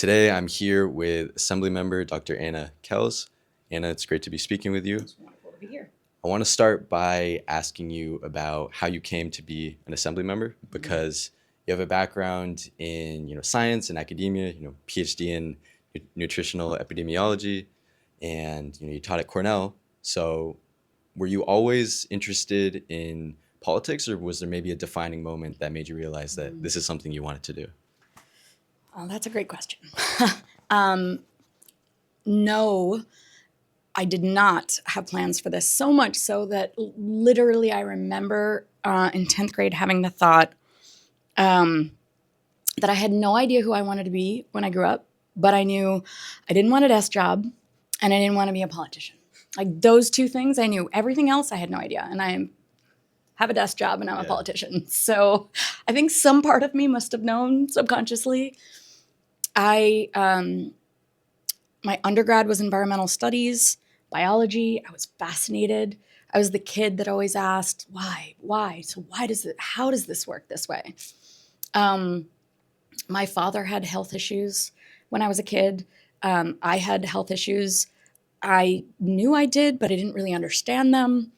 Today I'm here with Assemblymember Dr. Kelles. Anna, it's great to be speaking with you. It's wonderful to be here. I want to start by asking you about how you came to be an Assembly member, because you have a background in science and academia, PhD in nutritional epidemiology, and you taught at Cornell. So were you always interested in politics, or was there maybe a defining moment that made you realize that this is something you wanted to do? Oh, that's a great question. No, I did not have plans for this, so much so that literally I remember in 10th grade having the thought that I had no idea who I wanted to be when I grew up, but I knew I didn't want a desk job and I didn't want to be a politician. Like those two things I knew. Everything else I had no idea. And I have a desk job and I'm a politician. So I think some part of me must have known subconsciously. My undergrad was environmental studies, biology. I was fascinated. I was the kid that always asked, why? So how does this work this way? My father had health issues when I was a kid. I had health issues. I knew I did, but I didn't really understand them.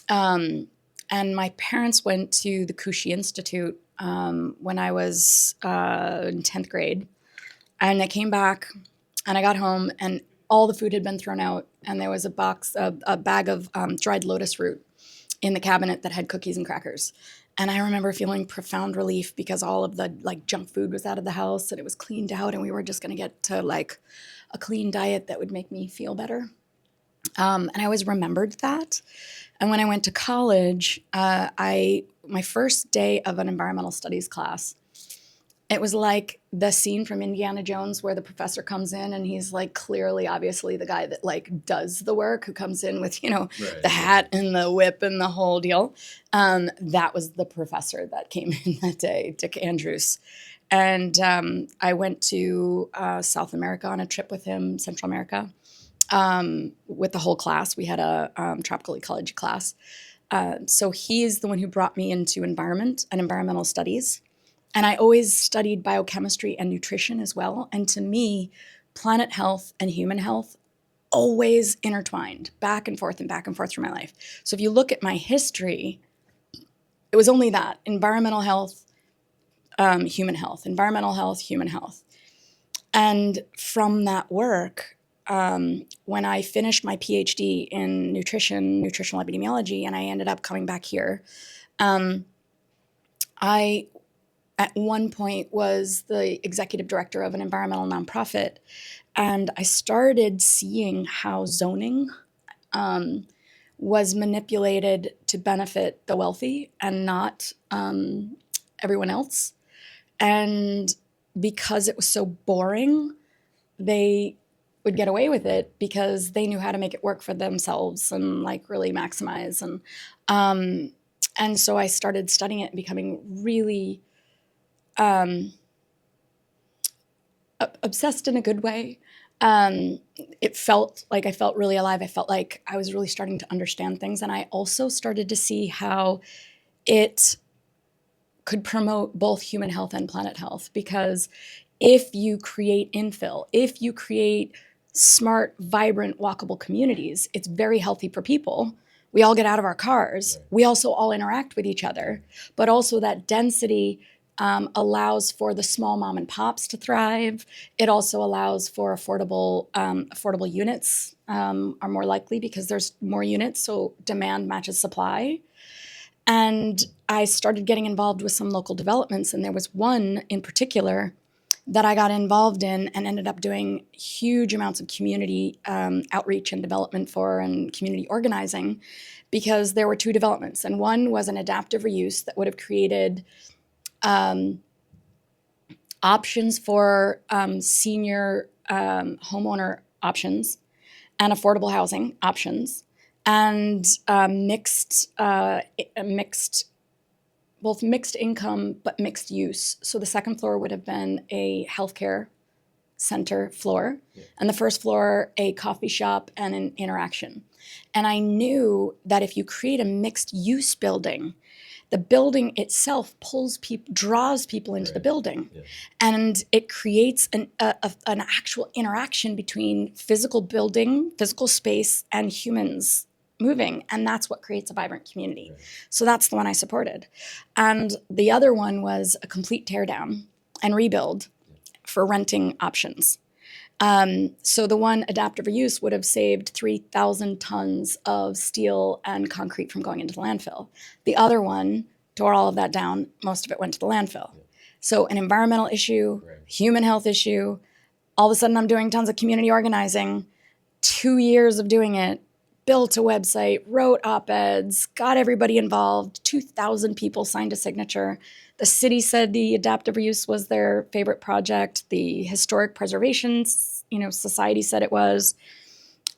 And my parents went to the Kushi Institute when I was in 10th grade. And I came back and I got home and all the food had been thrown out. And there was a bag of dried lotus root in the cabinet that had cookies and crackers. And I remember feeling profound relief because all of the junk food was out of the house and it was cleaned out and we were just going to get to a clean diet that would make me feel better. And I always remembered that. And when I went to college, my first day of an environmental studies class, it was like the scene from Indiana Jones where the professor comes in and he's clearly, obviously the guy that does the work, who comes in with, the hat and the whip and the whole deal. That was the professor that came in that day, Dick Andrews. And I went to South America on a trip with him, Central America, with the whole class. We had a tropical ecology class. So he's the one who brought me into environment and environmental studies. And I always studied biochemistry and nutrition as well. And to me, planet health and human health always intertwined back and forth through my life. So if you look at my history, it was only that: environmental health, human health, environmental health, human health. And from that work, when I finished my PhD in nutritional epidemiology, and I ended up coming back here, I at one point was the executive director of an environmental nonprofit, and I started seeing how zoning was manipulated to benefit the wealthy and not everyone else. And because it was so boring, they would get away with it because they knew how to make it work for themselves and really maximize. And so I started studying it and becoming really obsessed in a good way. It felt like I felt really alive. I felt like I was really starting to understand things. And I also started to see how it could promote both human health and planet health. Because if you create infill, if you create smart, vibrant, walkable communities, it's very healthy for people. We all get out of our cars. We also all interact with each other. But also that density allows for the small mom and pops to thrive. It also allows for affordable units are more likely because there's more units, so demand matches supply. And I started getting involved with some local developments, and there was one in particular that I got involved in and ended up doing huge amounts of community outreach and development for, and community organizing, because there were two developments. And one was an adaptive reuse that would have created options for senior homeowner options and affordable housing options, and both mixed income but mixed use. So the second floor would have been a healthcare center floor, and the first floor a coffee shop and an interaction. And I knew that if you create a mixed use building, the building itself draws people into the building. Yeah. And it creates an actual interaction between physical building, physical space, and humans moving. And that's what creates a vibrant community. Right. So that's the one I supported. And the other one was a complete tear down and rebuild for renting options. So the one adaptive reuse would have saved 3,000 tons of steel and concrete from going into the landfill. The other one tore all of that down. Most of it went to the landfill. Yeah. So an environmental issue, right. Human health issue. All of a sudden I'm doing tons of community organizing. 2 years of doing it, built a website, wrote op-eds, got everybody involved. 2,000 people signed a signature. The city said the adaptive reuse was their favorite project. The Historic Preservation Society said it was.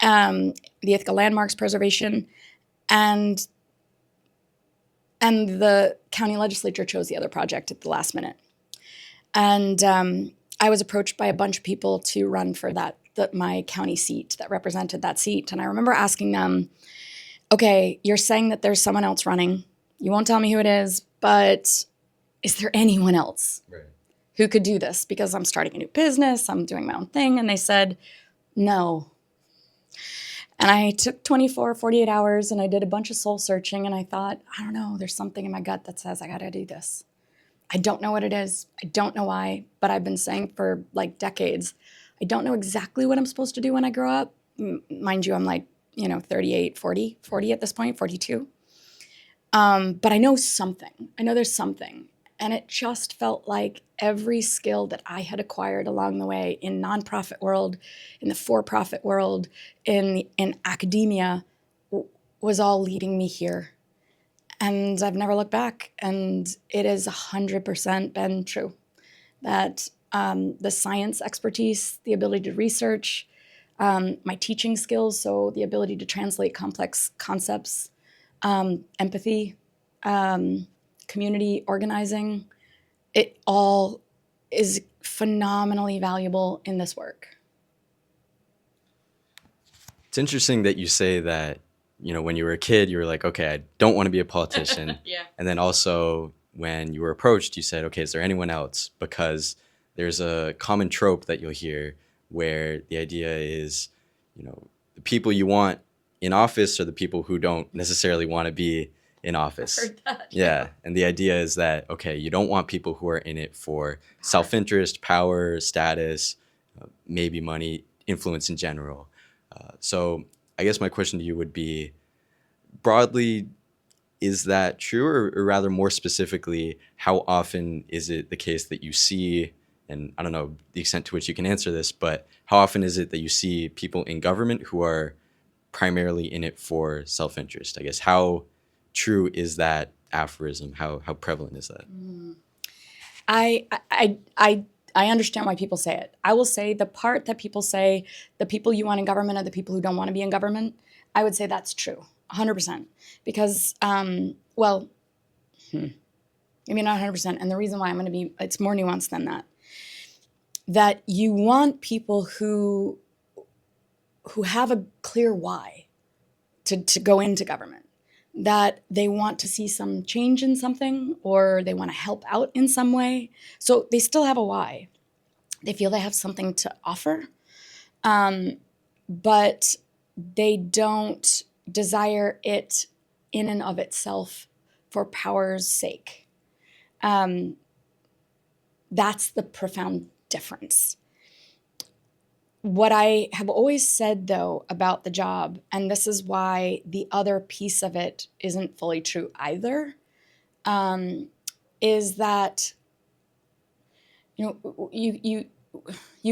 The Ethical Landmarks Preservation. And the county legislature chose the other project at the last minute. And I was approached by a bunch of people to run for my county seat that represented that seat. And I remember asking them, okay, you're saying that there's someone else running. You won't tell me who it is, but is there anyone else who could do this? Because I'm starting a new business, I'm doing my own thing. And they said, no. And I took 24, 48 hours and I did a bunch of soul searching. And I thought, I don't know, there's something in my gut that says I got to do this. I don't know what it is. I don't know why, but I've been saying for like decades, I don't know exactly what I'm supposed to do when I grow up. Mind you, I'm like, 38, 40 at this point, 42. But I know something. I know there's something. And it just felt like every skill that I had acquired along the way in nonprofit world, in the for-profit world, in academia, was all leading me here. And I've never looked back. And it has 100% been true that the science expertise, the ability to research, my teaching skills, so the ability to translate complex concepts, empathy, community organizing, it all is phenomenally valuable in this work. It's interesting that you say that, when you were a kid, you were like, okay, I don't want to be a politician. Yeah. And then also when you were approached, you said, okay, is there anyone else? Because there's a common trope that you'll hear where the idea is, the people you want in office are the people who don't necessarily want to be in office. I've heard that. Yeah. And the idea is that, okay, you don't want people who are in it for self-interest, power, status, maybe money, influence in general. So I guess my question to you would be, broadly, is that true? Or rather more specifically, how often is it the case that you see, and I don't know the extent to which you can answer this, but how often is it that you see people in government who are primarily in it for self-interest? I guess how true is that aphorism? How prevalent is that? I understand why people say it. I will say the part that people say the people you want in government are the people who don't want to be in government, I would say that's true, 100%. Because, maybe not 100%. And the reason why it's more nuanced than that. That you want people who have a clear why to go into government. That they want to see some change in something or they want to help out in some way. So they still have a why. They feel they have something to offer, but they don't desire it in and of itself for power's sake. That's the profound difference. What I have always said, though, about the job, and this is why the other piece of it isn't fully true either, is that, you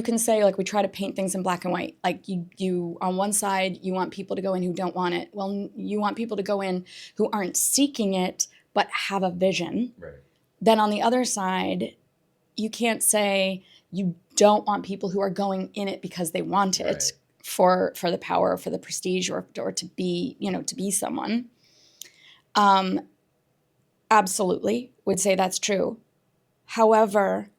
can say, like, we try to paint things in black and white. Like, you on one side, you want people to go in who don't want it. Well, you want people to go in who aren't seeking it, but have a vision. Right. Then on the other side, you can't say you don't want people who are going in it because they want it, right, for the power, for the prestige, or to be, to be someone. Absolutely would say that's true. However,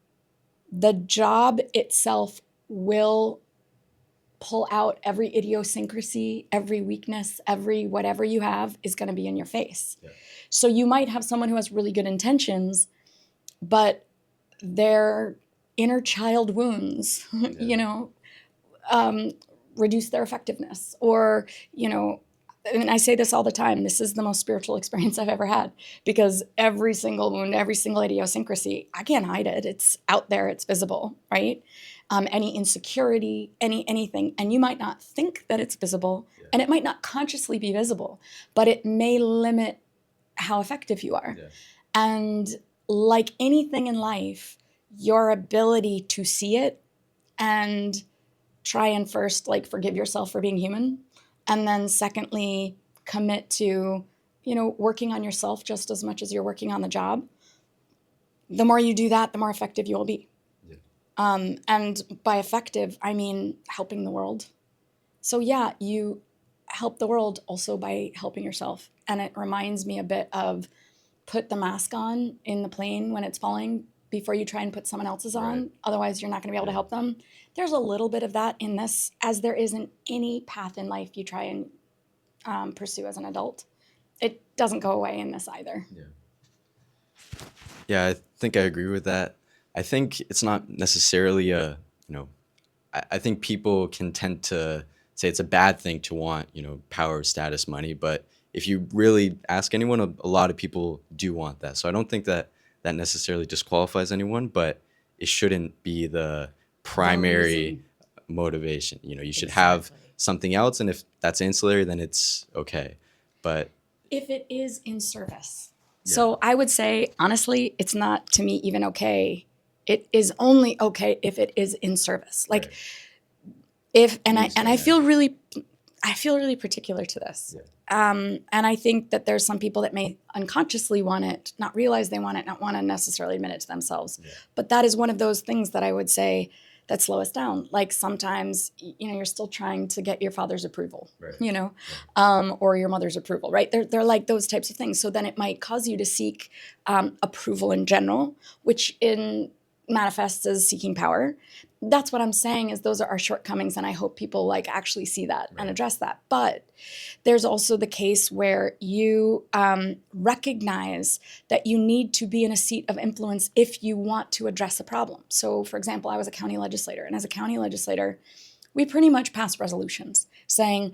the job itself will pull out every idiosyncrasy, every weakness, every whatever you have is going to be in your face. Yeah. So you might have someone who has really good intentions, but their inner child wounds, reduce their effectiveness. Or, and I say this all the time, this is the most spiritual experience I've ever had, because every single wound, every single idiosyncrasy, I can't hide it. It's out there, it's visible, right? Any insecurity, anything. And you might not think that it's visible, and it might not consciously be visible, but it may limit how effective you are. Yeah. And like anything in life, your ability to see it and try and first forgive yourself for being human, and then secondly commit to working on yourself just as much as you're working on the job. The more you do that, the more effective you will be. Yeah. And by effective, I mean helping the world. So yeah, you help the world also by helping yourself. And it reminds me a bit of put the mask on in the plane when it's falling before you try and put someone else's on. Right. Otherwise, you're not going to be able to help them. There's a little bit of that in this, as there is in any path in life you try and pursue as an adult. It doesn't go away in this either. Yeah, I think I agree with that. I think it's not necessarily I think people can tend to say it's a bad thing to want, power, status, money. But if you really ask anyone, a lot of people do want that. So I don't think that necessarily disqualifies anyone, but it shouldn't be the primary motivation. You should have something else, and if that's ancillary, then it's okay. But if it is in service. Yeah. So I would say, honestly, it's not to me even okay. It is only okay if it is in service. Like if, and I feel really particular to this. Yeah. And I think that there's some people that may unconsciously want it, not realize they want it, not want to necessarily admit it to themselves. Yeah. But that is one of those things that I would say that slow us down. Like sometimes, you're still trying to get your father's approval, or your mother's approval, right? They're like those types of things. So then it might cause you to seek approval in general, which manifests as seeking power. That's what I'm saying is those are our shortcomings, and I hope people actually see that and address that. But there's also the case where you recognize that you need to be in a seat of influence if you want to address a problem. So, for example, I was a county legislator, and as a county legislator, we pretty much passed resolutions saying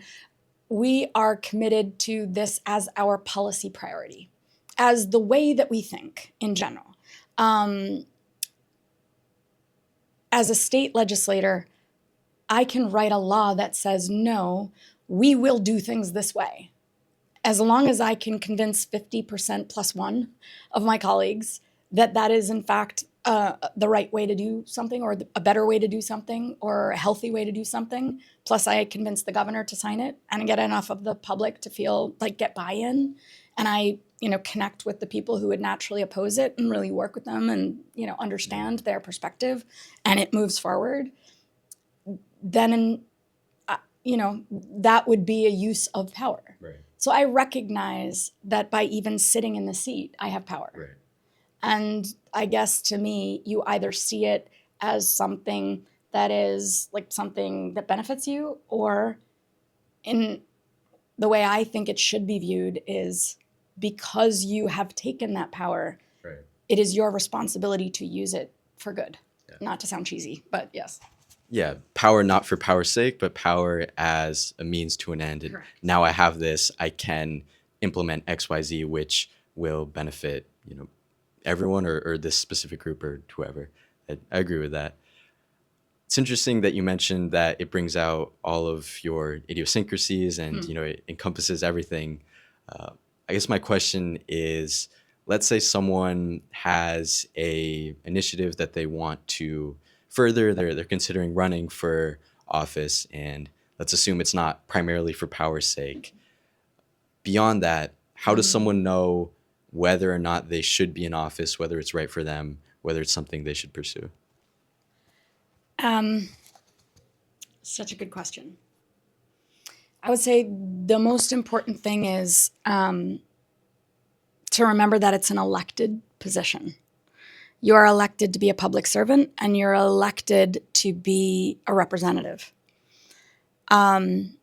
we are committed to this as our policy priority, as the way that we think in general. As a state legislator, I can write a law that says, no, we will do things this way. As long as I can convince 50% plus one of my colleagues that is in fact the right way to do something, or a better way to do something, or a healthy way to do something, plus I convince the governor to sign it and get enough of the public to feel get buy-in, and I connect with the people who would naturally oppose it and really work with them and, understand their perspective, and it moves forward, then, that would be a use of power. Right. So I recognize that by even sitting in the seat, I have power. Right. And I guess to me, you either see it as something that is something that benefits you, or in the way I think it should be viewed is, because you have taken that power, it is your responsibility to use it for good. Yeah. Not to sound cheesy, but yes. Yeah, power not for power's sake, but power as a means to an end. And now I have this, I can implement XYZ, which will benefit, everyone or this specific group or whoever. I agree with that. It's interesting that you mentioned that it brings out all of your idiosyncrasies and, it encompasses everything. I guess my question is, let's say someone has a initiative that they want to further, they're considering running for office, and let's assume it's not primarily for power's sake. Beyond that, how does someone know whether or not they should be in office, whether it's right for them, whether it's something they should pursue? Such a good question. I would say the most important thing is to remember that it's an elected position. You are elected to be a public servant, and you're elected to be a representative. So I'm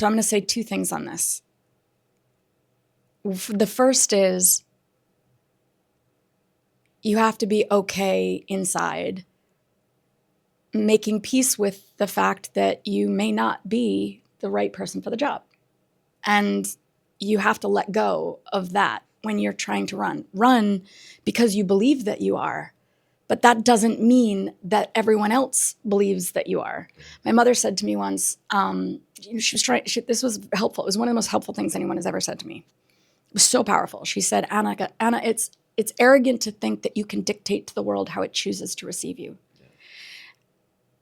going to say two things on this. The first is you have to be okay inside, making peace with the fact that you may not be the right person for the job. And you have to let go of that when you're trying to run. Run because you believe that you are, but that doesn't mean that everyone else believes that you are. My mother said to me once, this was helpful. It was one of the most helpful things anyone has ever said to me. It was so powerful. She said, Anna, it's arrogant to think that you can dictate to the world how it chooses to receive you. Yeah.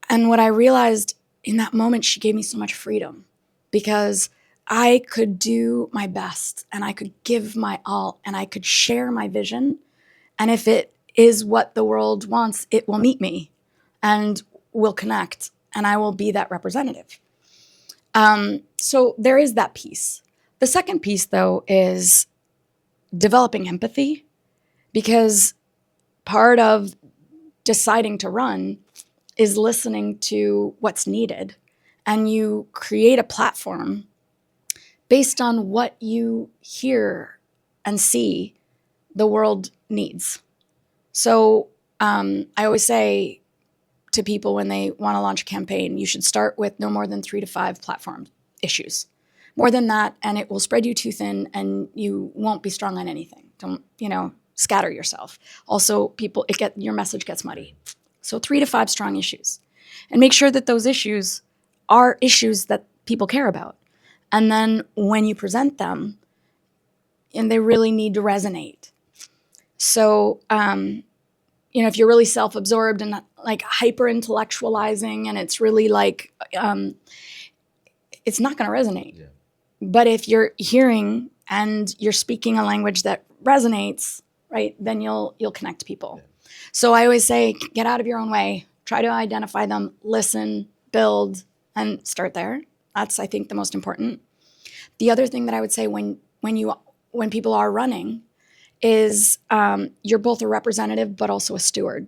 And what I realized in that moment, she gave me so much freedom because I could do my best and I could give my all and I could share my vision. And if it is what the world wants, it will meet me and will connect and I will be that representative. So there is that piece. The second piece, though, is developing empathy, because part of deciding to run is listening to what's needed. And you create a platform based on what you hear and see the world needs. So I always say to people when they want to launch a campaign, you should start with no more than 3 to 5 platform issues. More than that, and it will spread you too thin and you won't be strong on anything. Don't, scatter yourself. Also, your message gets muddy. So 3 to 5 strong issues. And make sure that those issues are issues that people care about. And then when you present them, and they really need to resonate. So, if you're really self-absorbed and like hyper-intellectualizing and it's really like, it's not going to resonate. Yeah. But if you're hearing and you're speaking a language that resonates, right, then you'll connect to people. Yeah. So I always say, get out of your own way, try to identify them, listen, build, and start there. That's, I think, the most important. The other thing that I would say when people are running is you're both a representative but also a steward.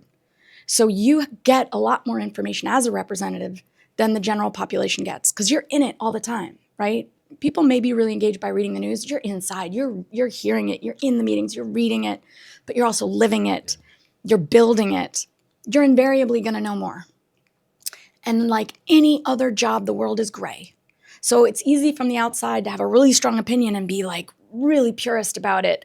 So you get a lot more information as a representative than the general population gets because you're in it all the time, right? People may be really engaged by reading the news. You're inside. You're hearing it. You're in the meetings. You're reading it, but you're also living it. You're building it. You're invariably going to know more. And like any other job, the world is gray. So it's easy from the outside to have a really strong opinion and be like really purist about it.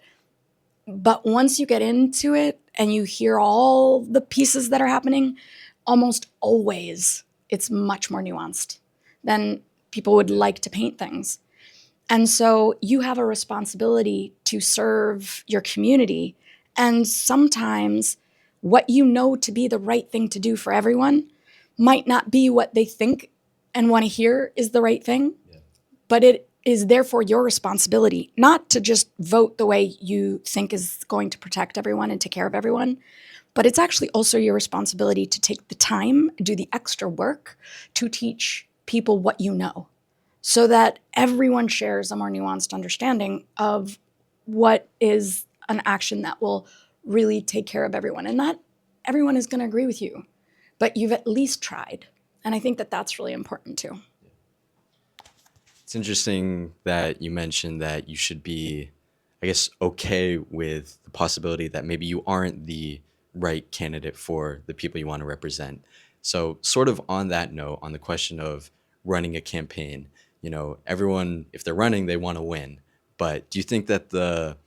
But once you get into it and you hear all the pieces that are happening, almost always it's much more nuanced than people would like to paint things. And so you have a responsibility to serve your community. And sometimes what you know to be the right thing to do for everyone might not be what they think and want to hear is the right thing, but it is therefore your responsibility not to just vote the way you think is going to protect everyone and take care of everyone, but it's actually also your responsibility to take the time, do the extra work to teach people what you know so that everyone shares a more nuanced understanding of what is an action that will really take care of everyone. And not everyone is going to agree with you, but you've at least tried. And I think that that's really important too. It's interesting that you mentioned that you should be, I guess, okay with the possibility that maybe you aren't the right candidate for the people you want to represent. So sort of on that note, on the question of running a campaign, everyone, if they're running, they want to win. But do you think that the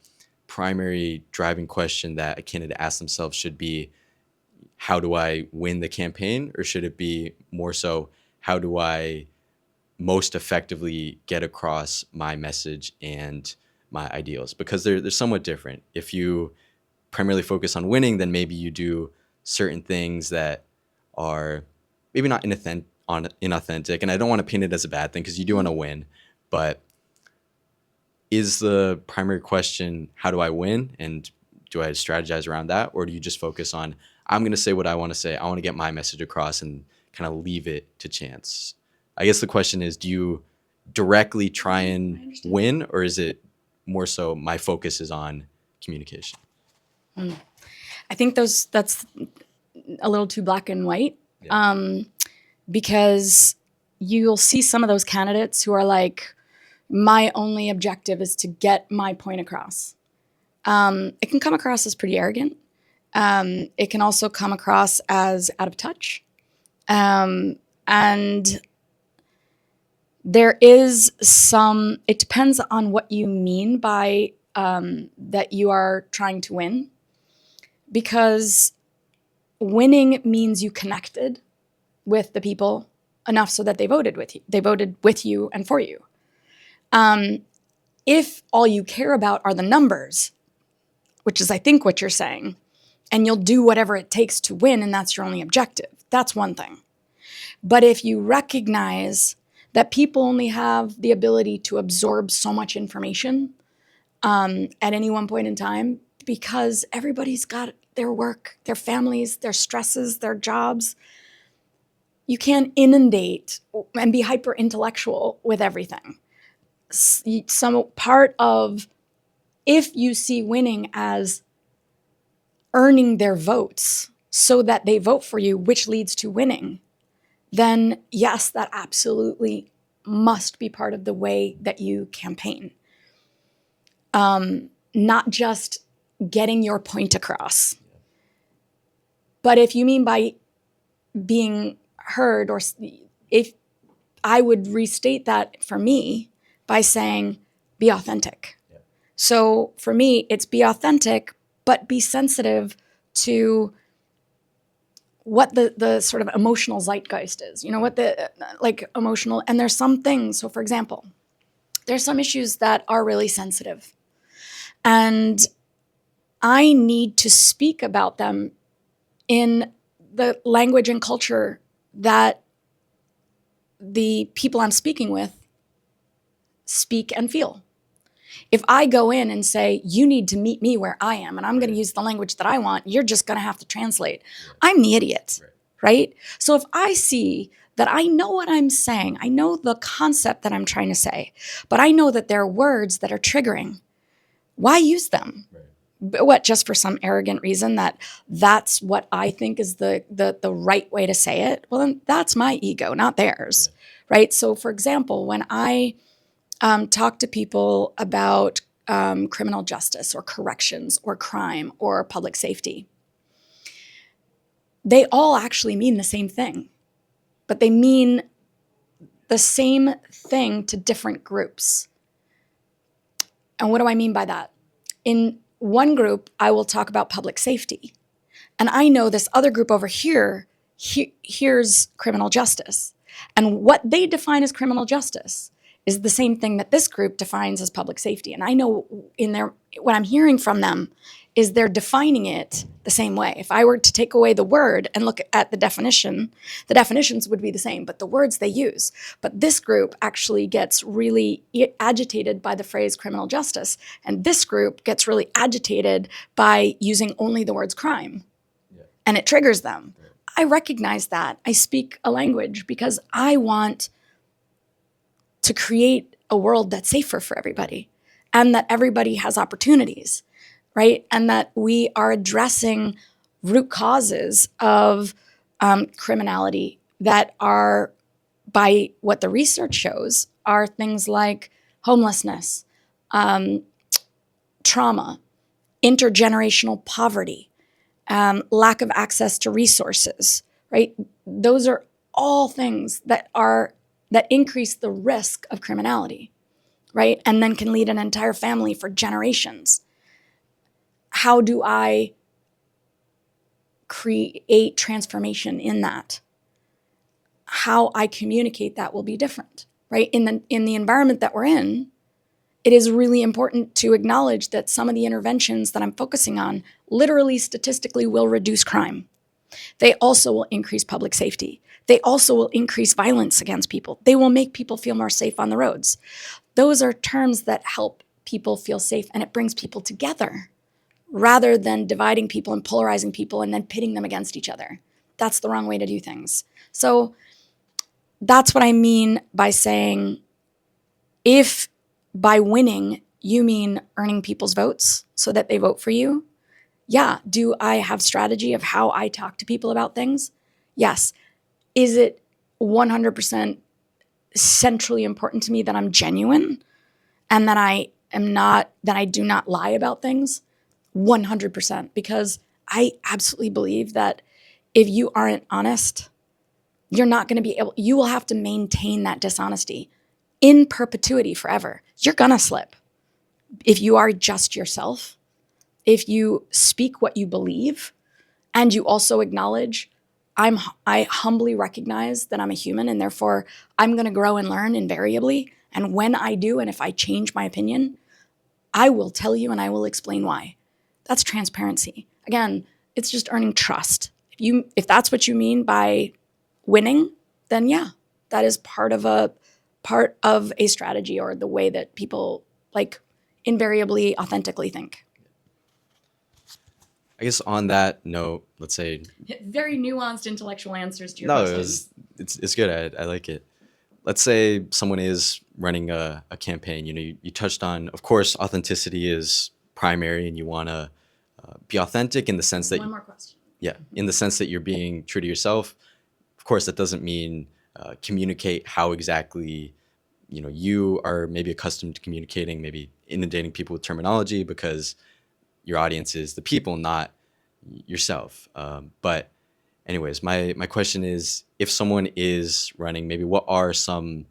primary driving question that a candidate asks themselves should be, how do I win the campaign? Or should it be more so, how do I most effectively get across my message and my ideals? Because they're somewhat different. If you primarily focus on winning, then maybe you do certain things that are maybe not inauthentic. And I don't want to paint it as a bad thing because you do want to win. But is the primary question, how do I win? And do I strategize around that? Or do you just focus on, I'm going to say what I want to say. I want to get my message across and kind of leave it to chance? I guess the question is, do you directly try and win, or is it more so my focus is on communication? I think that's a little too black and white, because you'll see some of those candidates who are like, my only objective is to get my point across. It can come across as pretty arrogant. It can also come across as out of touch. And there is some, it depends on what you mean by that you are trying to win. Because winning means you connected with the people enough so that they voted with you. They voted with you and for you. If all you care about are the numbers, which is I think what you're saying, and you'll do whatever it takes to win and that's your only objective, that's one thing. But if you recognize that people only have the ability to absorb so much information at any one point in time, because everybody's got their work, their families, their stresses, their jobs, you can't inundate and be hyper intellectual with everything. Some part of, if you see winning as earning their votes so that they vote for you, which leads to winning, then yes, that absolutely must be part of the way that you campaign. Not just getting your point across. But if you mean by being heard, or if I would restate that for me by saying, be authentic. Yeah. So for me, it's be authentic, but be sensitive to what the sort of emotional zeitgeist is, what the like emotional, and there's some things. So for example, there's some issues that are really sensitive and I need to speak about them in the language and culture that the people I'm speaking with speak and feel. If I go in and say, you need to meet me where I am, and I'm going to use the language that I want, you're just going to have to translate. I'm the idiot, right? So if I see that I know what I'm saying, I know the concept that I'm trying to say, but I know that there are words that are triggering, why use them? What, just for some arrogant reason that's what I think is the right way to say it? Well, then that's my ego, not theirs, right? So for example, when I talk to people about criminal justice or corrections or crime or public safety, they all actually mean the same thing, but they mean the same thing to different groups. And what do I mean by that? In one group, I will talk about public safety. And I know this other group over here hears criminal justice. And what they define as criminal justice is the same thing that this group defines as public safety. And I know what I'm hearing from them is they're defining it the same way. If I were to take away the word and look at the definition, the definitions would be the same, but the words they use. But this group actually gets really agitated by the phrase criminal justice, and this group gets really agitated by using only the words crime, and it triggers them. I recognize that. I speak a language because I want to create a world that's safer for everybody and that everybody has opportunities, right? And that we are addressing root causes of criminality that are, by what the research shows, are things like homelessness, trauma, intergenerational poverty, lack of access to resources, right? Those are all things that increase the risk of criminality, right? And then can lead an entire family for generations. How do I create transformation in that? How I communicate that will be different, right? In the environment that we're in, it is really important to acknowledge that some of the interventions that I'm focusing on literally statistically will reduce crime. They also will increase public safety. They also will increase violence against people. They will make people feel more safe on the roads. Those are terms that help people feel safe, and it brings people together rather than dividing people and polarizing people and then pitting them against each other. That's the wrong way to do things. So that's what I mean by saying, if by winning you mean earning people's votes so that they vote for you, yeah. Do I have strategy of how I talk to people about things? Yes. Is it 100% centrally important to me that I'm genuine and that I do not lie about things 100%, because I absolutely believe that if you aren't honest, you're not going to be able, you will have to maintain that dishonesty in perpetuity forever. You're going to slip. If you are just yourself, if you speak what you believe, and you also acknowledge, I humbly recognize that I'm a human and therefore I'm going to grow and learn invariably. And when I do, and if I change my opinion, I will tell you and I will explain why. That's transparency. Again, it's just earning trust. If that's what you mean by winning, then yeah, that is part of a strategy or the way that people like invariably authentically think. I guess on that note, let's say Very nuanced intellectual answers to your no, questions. it's good. I like it. Let's say someone is running a campaign. You touched on, of course, authenticity is primary, and you want to be authentic in the sense that One more question. yeah, in the sense that you're being true to yourself. Of course, that doesn't mean communicate how exactly you are maybe accustomed to communicating, maybe inundating people with terminology because your audience is the people, not yourself. But anyways, my question is, if someone is running, maybe what are some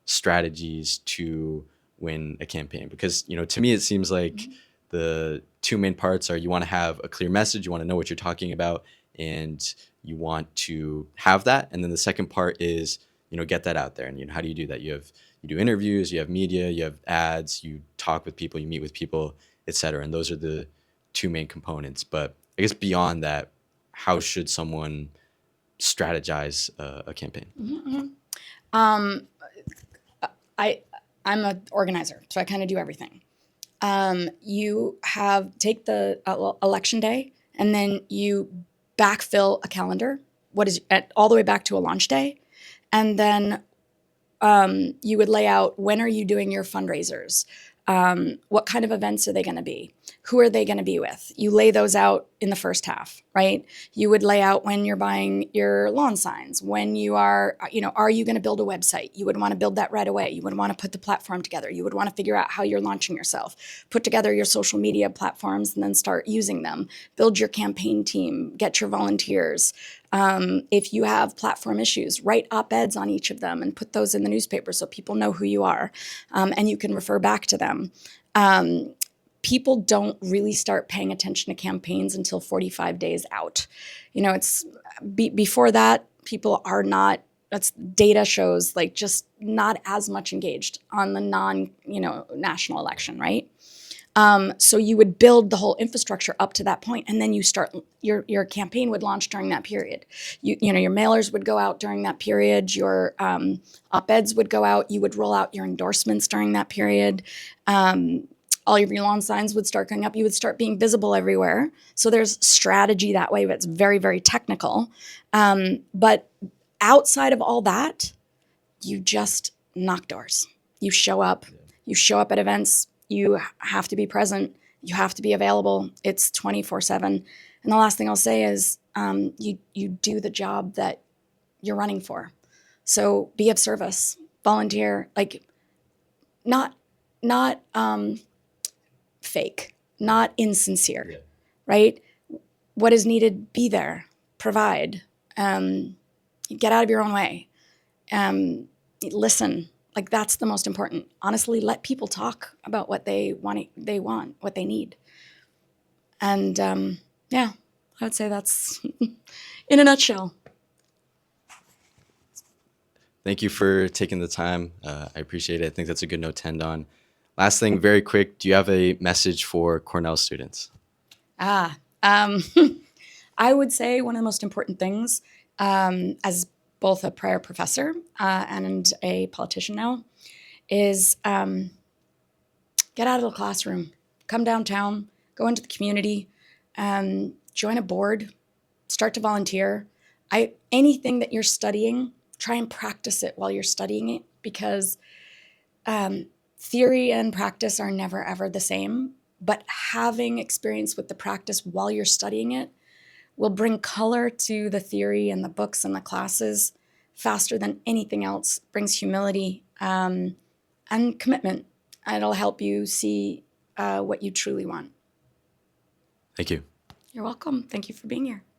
strategies to win a campaign? Because to me it seems like the two main parts are, you want to have a clear message, you want to know what you're talking about, and you want to have that. And then the second part is get that out there. And how do you do that? You do interviews, you have media, you have ads, you talk with people, you meet with people, etc. And those are the two main components. But I guess beyond that, how should someone strategize a campaign? Um, I'm an organizer, so I kind of do everything. You take the election day, and then you backfill a calendar. All the way back to a launch day, and then you would lay out, when are you doing your fundraisers? What kind of events are they going to be? Who are they going to be with? You lay those out in the first half, right? You would lay out when you're buying your lawn signs, when you are you going to build a website? You would want to build that right away. You would want to put the platform together. You would want to figure out how you're launching yourself, put together your social media platforms, and then start using them. Build your campaign team, get your volunteers. If you have platform issues, write op-eds on each of them and put those in the newspaper so people know who you are, and you can refer back to them. People don't really start paying attention to campaigns until 45 days out. It's before that, people are not. That's data shows, like, just not as much engaged on the national election, right? So you would build the whole infrastructure up to that point, and then you start your campaign would launch during that period. Your mailers would go out during that period. Your op-eds would go out. You would roll out your endorsements during that period. All of your lawn signs would start going up. You would start being visible everywhere. So there's strategy that way, but it's very, very technical. But outside of all that, you just knock doors. You show up. You show up at events. You have to be present. You have to be available. It's 24/7. And the last thing I'll say is you do the job that you're running for. So be of service, volunteer, like not fake, not insincere, right? What is needed, be there, provide, get out of your own way, listen. Like, that's the most important. Honestly, let people talk about what they want, what they need. And yeah, I would say that's in a nutshell. Thank you for taking the time. I appreciate it. I think that's a good note to end on. Last thing, very quick, do you have a message for Cornell students? I would say one of the most important things, as both a prior professor and a politician now, is get out of the classroom, come downtown, go into the community, join a board, start to volunteer. Anything that you're studying, try and practice it while you're studying it, because theory and practice are never, ever the same. But having experience with the practice while you're studying it will bring color to the theory and the books and the classes faster than anything else brings humility and commitment. And it'll help you see what you truly want. Thank you. You're welcome. Thank you for being here.